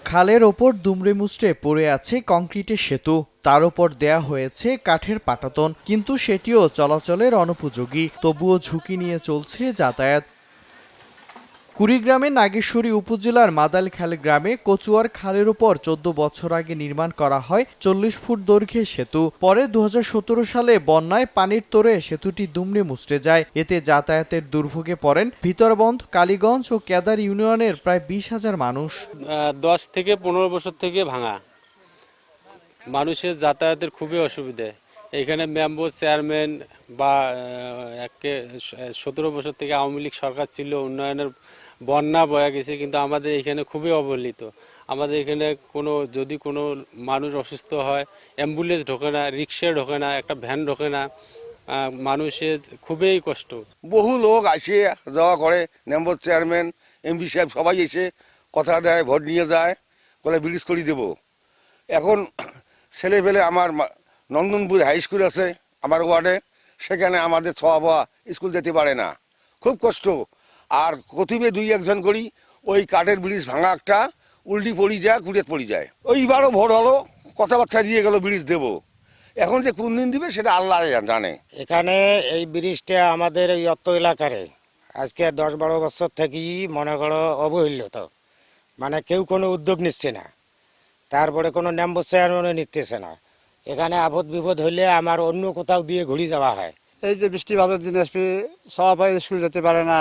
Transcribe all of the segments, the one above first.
খালের ওপর দুমড়ে মুচড়ে পড়ে আছে কংক্রিটের সেতু, তার ওপর দেয়া হয়েছে কাঠের পাটাতন, কিন্তু সেটিও চলাচলের অনুপযোগী। তবুও ঝুঁকি নিয়ে চলছে যাতায়াত। কুড়িগ্রামের নাগেশ্বরী উপজেলার মাদালখাল গ্রামে কচুয়ার খালের উপর ১৪ বছর আগে নির্মাণ করা হয় ৪০ ফুট দৈর্ঘ্যের সেতু। পরে ২০১৭ সালে বন্যায় পানির তোড়ে সেতুটি দুমড়ে মুচড়ে যায়। এতে যাতায়াতের দুর্ভোগে পড়েন ভিতরবন্দ, কালীগঞ্জ ও কেদার ইউনিয়নের প্রায় ২০,০০০ মানুষ। ১০ থেকে ১৫ বছর থেকে ভাঙা, মানুষের যাতায়াতের খুবই অসুবিধে। এখানে মেম্বার, চেয়ারম্যান বা ১৭ বছর থেকে আওয়ামী লীগ সরকার ছিল, উন্নয়নের বন্যা বয়ে গেছে, কিন্তু আমাদের এখানে খুবই অবহেলিত। আমাদের এখানে যদি কোনো মানুষ অসুস্থ হয়, অ্যাম্বুলেন্স ঢোকে না, রিক্সা ঢোকে না, একটা ভ্যান ঢোকে না, মানুষের খুবই কষ্ট। বহু লোক আসে যাওয়া করে, মেম্বার, চেয়ারম্যান, এমপি সাহেব সবাই এসে কথা দেয়, ভোট নিয়ে যায়, বলে ব্রিজ করে দেবো। এখন ছেলে পেলে আমার নন্দনপুর হাই স্কুল আছে আমার ওয়ার্ডে, সেখানে আমাদের ছোয়া স্কুল যেতে পারে না, খুব কষ্ট। আর কতিবে ২-১ জন করি ওই কাঠের ব্রিজ ভাঙা একটা উল্টি পড়ি যায়, কুড়িয়ে পড়ি যায়। ওইবারও ভোট হলো, কথাবার্তা দিয়ে গেল ব্রিজ দেবো, এখন যে কোন দিন দিবে সেটা আল্লাহ জানে। এখানে এই ব্রিজটা আমাদের এই অত এলাকারে আজকে ১০-১২ বছর থেকেই মনে করো অবহেলিত, মানে কেউ কোনো উদ্যোগ নিচ্ছে না, তারপরে কোনো চেয়ারম্যানও নিতেছে না। এখানে আপদ বিপদ হইলে আমার অন্য কোথাও দিয়ে ঘুরে যাওয়া হয়। এই যে বৃষ্টি বাদল দিন আসবে, সবাই স্কুল যেতে পারে না,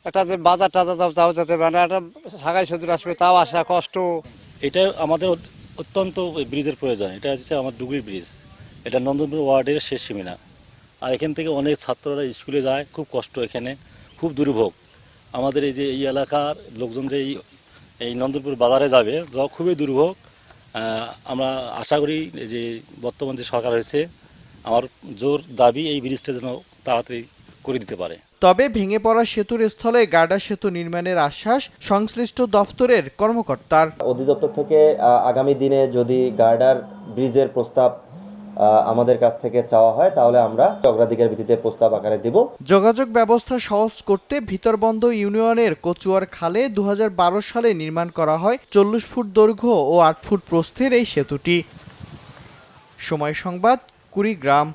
একটা যে বাজার টাজার তাও যেতে পারে না, একটা সাগাই সদুর আসবে তাও আসা কষ্ট। এটা আমাদের অত্যন্ত ব্রিজের প্রয়োজন। এটা হচ্ছে আমার ডুগরি ব্রিজ, এটা নন্দনপুর ওয়ার্ডের শেষ সীমানা। আর এখান থেকে অনেক ছাত্ররা স্কুলে যায়, খুব কষ্ট, এখানে খুব দুর্ভোগ। আমাদের এই এলাকার লোকজন যে এই নন্দনপুর বাজারে যাবে, যা খুবই দুর্ভোগ। আমরা আশা করি যে বর্তমান যে সরকার হয়েছে, আমার জোর দাবি এই ব্রিজটা যেন তাড়াতাড়ি করে দিতে পারে। তবে ভেঙে পড়া সেতুর স্থলে গার্ডার সেতু নির্মাণের আশ্বাস সংশ্লিষ্ট দফতরের কর্মকর্তার। অধিদপ্তর থেকে আগামী দিনে যদি গার্ডার ব্রিজের প্রস্তাব আমাদের কাছ থেকে চাওয়া হয়, তাহলে আমরা অগ্রাধিকার ভিত্তিতে প্রস্তাব আকারে দিব। যোগাযোগ ব্যবস্থা সহজ করতে ভিতরবন্দ ইউনিয়নের কচুয়ার খালে ২০১২ সালে নির্মাণ করা হয় ৪০ ফুট দৈর্ঘ্য ও ৮ ফুট প্রস্থের এই সেতুটি। সময় সংবাদ, কুড়িগ্রাম।